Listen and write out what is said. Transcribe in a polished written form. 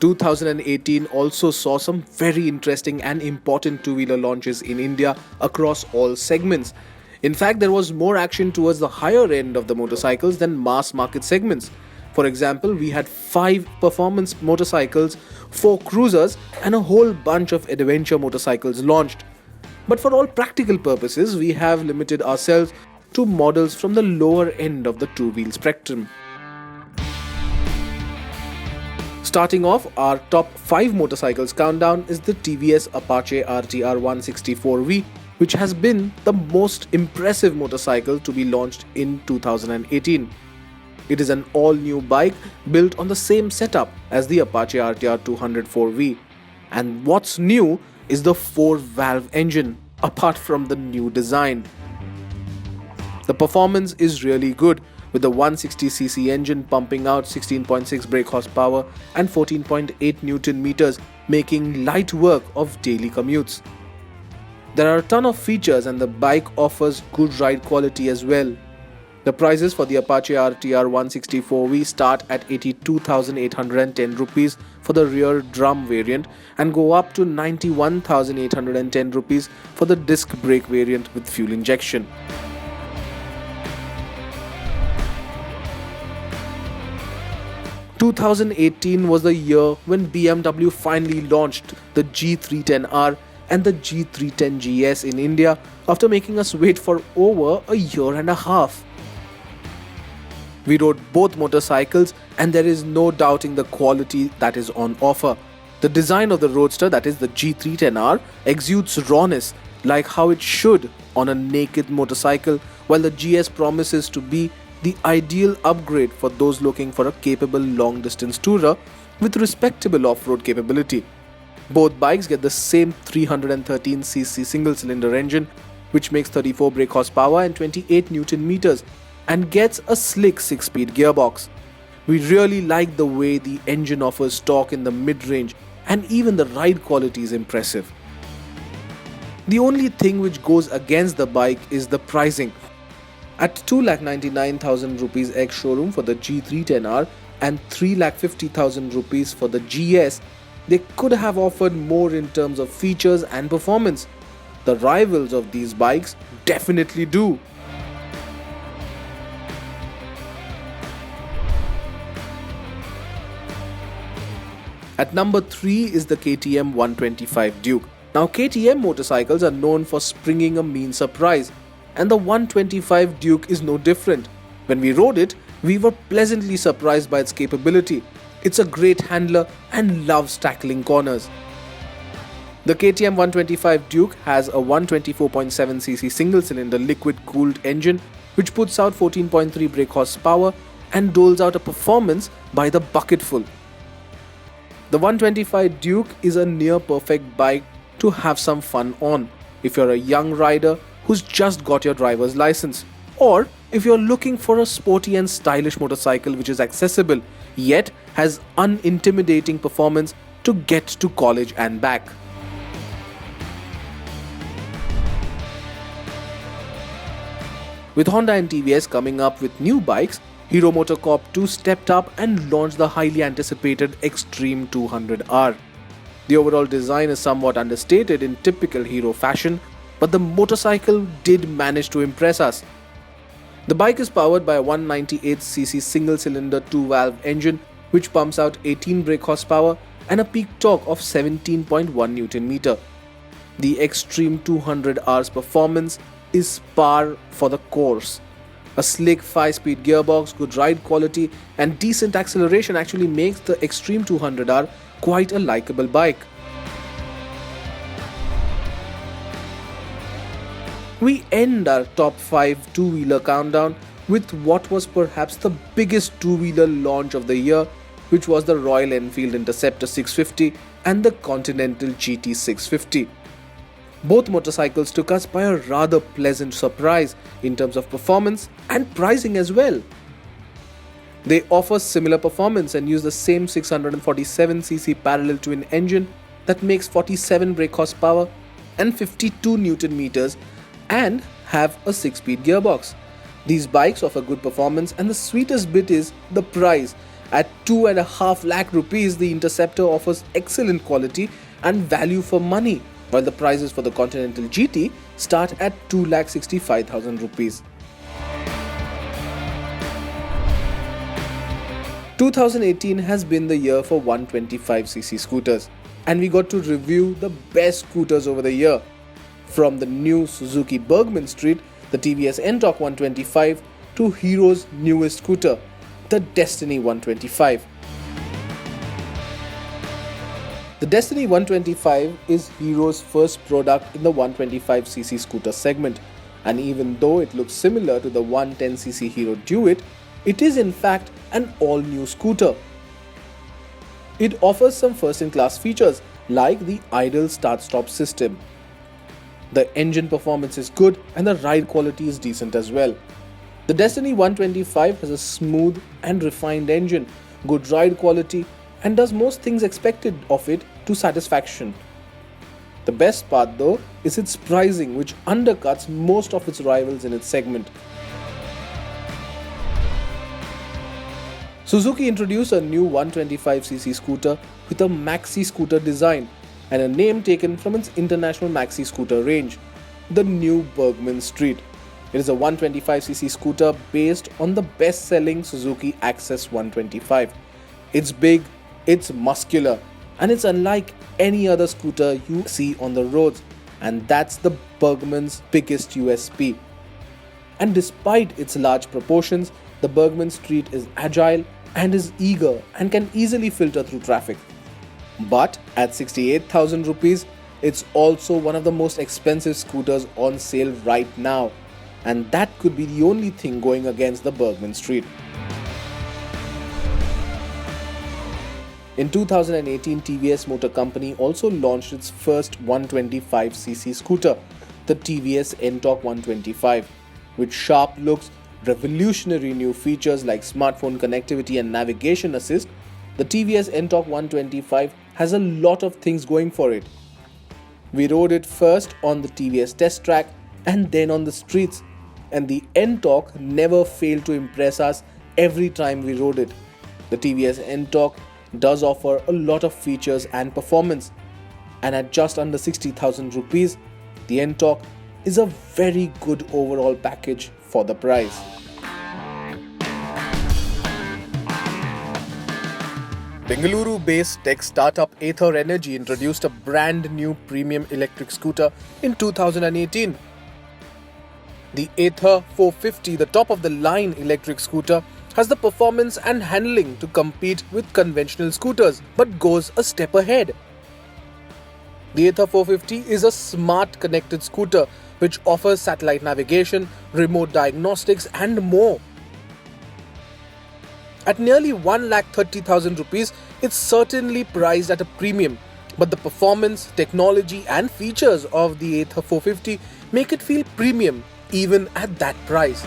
2018 also saw some very interesting and important two-wheeler launches in India across all segments. In fact, there was more action towards the higher end of the motorcycles than mass market segments. For example, we had 5 performance motorcycles, 4 cruisers, and a whole bunch of adventure motorcycles launched. But for all practical purposes, we have limited ourselves to models from the lower end of the two-wheel spectrum. Starting off, our top 5 motorcycles countdown is the TVS Apache RTR 164V, which has been the most impressive motorcycle to be launched in 2018. It is an all-new bike built on the same setup as the Apache RTR 204V. And what's new is the 4-valve engine, apart from the new design. The performance is really good, with the 160cc engine pumping out 16.6 brake horsepower and 14.8 Newton meters, making light work of daily commutes. There are a ton of features and the bike offers good ride quality as well. The prices for the Apache RTR 164V start at 82,810 rupees for the rear drum variant and go up to 91,810 rupees for the disc brake variant with fuel injection. – 2018 was the year when BMW finally launched the G310R and the G310 GS in India after making us wait for over a year and a half. We rode both motorcycles and there is no doubting the quality that is on offer. The design of the Roadster, that is the G310R, exudes rawness like how it should on a naked motorcycle, while the GS promises to be the ideal upgrade for those looking for a capable long-distance tourer with respectable off-road capability. Both bikes get the same 313cc single-cylinder engine, which makes 34 brake horsepower and 28 Newton meters, and gets a slick 6-speed gearbox. We really like the way the engine offers torque in the mid-range, and even the ride quality is impressive. The only thing which goes against the bike is the pricing. At 2,99,000 rupees ex-showroom for the G310R and 3,50,000 rupees for the GS, they could have offered more in terms of features and performance. The rivals of these bikes definitely do. At number 3 is the KTM 125 Duke. Now, KTM motorcycles are known for springing a mean surprise, and the 125 Duke is no different. When we rode it, we were pleasantly surprised by its capability. It's a great handler and loves tackling corners. The KTM 125 Duke has a 124.7cc single-cylinder liquid-cooled engine which puts out 14.3 brake horsepower and doles out a performance by the bucketful. The 125 Duke is a near-perfect bike to have some fun on if you're a young rider who's just got your driver's license, or if you're looking for a sporty and stylish motorcycle which is accessible yet has unintimidating performance to get to college and back. With Honda and TVS coming up with new bikes, Hero MotoCorp 2 stepped up and launched the highly anticipated XTREME 200R. The overall design is somewhat understated in typical Hero fashion, but the motorcycle did manage to impress us. The bike is powered by a 198cc single-cylinder 2-valve engine which pumps out 18 brake horsepower and a peak torque of 17.1 Nm. The XTREME 200R's performance is par for the course. A slick 5-speed gearbox, good ride quality and decent acceleration actually makes the XTREME 200R quite a likable bike. We end our top 5 two-wheeler countdown with what was perhaps the biggest two-wheeler launch of the year, which was the Royal Enfield Interceptor 650 and the Continental GT 650. Both motorcycles took us by a rather pleasant surprise in terms of performance and pricing as well. They offer similar performance and use the same 647cc parallel twin engine that makes 47 brake horsepower and 52 Newton meters and have a 6-speed gearbox. These bikes offer good performance, and the sweetest bit is the price. At 2.5 lakh rupees, the Interceptor offers excellent quality and value for money, while the prices for the Continental GT start at 2,65,000 rupees. 2018 has been the year for 125cc scooters, and we got to review the best scooters over the year. From the new Suzuki Burgman Street, the TVS NTORQ 125, to Hero's newest scooter, the Destiny 125. The Destiny 125 is Hero's first product in the 125cc scooter segment, and even though it looks similar to the 110cc Hero Duet, it is in fact an all-new scooter. It offers some first-in-class features like the idle start-stop system. The engine performance is good and the ride quality is decent as well. The Destiny 125 has a smooth and refined engine, good ride quality, and does most things expected of it to satisfaction. The best part though is its pricing, which undercuts most of its rivals in its segment. Suzuki introduced a new 125cc scooter with a MAXI scooter design and a name taken from its international MAXI scooter range, the new Burgman Street. It is a 125cc scooter based on the best-selling Suzuki Access 125. It's big, it's muscular, and it's unlike any other scooter you see on the roads, and that's the Burgman's biggest USP. And despite its large proportions, the Burgman Street is agile and is eager and can easily filter through traffic. But at 68,000 rupees, it's also one of the most expensive scooters on sale right now, and that could be the only thing going against the Burgman Street. In 2018, TVS Motor Company also launched its first 125cc scooter, the TVS NTORQ 125, with sharp looks, revolutionary new features like smartphone connectivity and navigation assist. The TVS NTORQ 125 has a lot of things going for it. We rode it first on the TVS test track and then on the streets, and the NTORQ never failed to impress us every time we rode it. The TVS NTORQ does offer a lot of features and performance, and at just under 60,000 rupees, the NTORQ is a very good overall package for the price. Bengaluru-based tech startup ATHER Energy introduced a brand new premium electric scooter in 2018. The ATHER 450, the top-of-the-line electric scooter, has the performance and handling to compete with conventional scooters, but goes a step ahead. The ATHER 450 is a smart connected scooter which offers satellite navigation, remote diagnostics and more. At nearly 1,30,000 rupees, it's certainly priced at a premium, but the performance, technology and features of the ATHER 450 make it feel premium even at that price.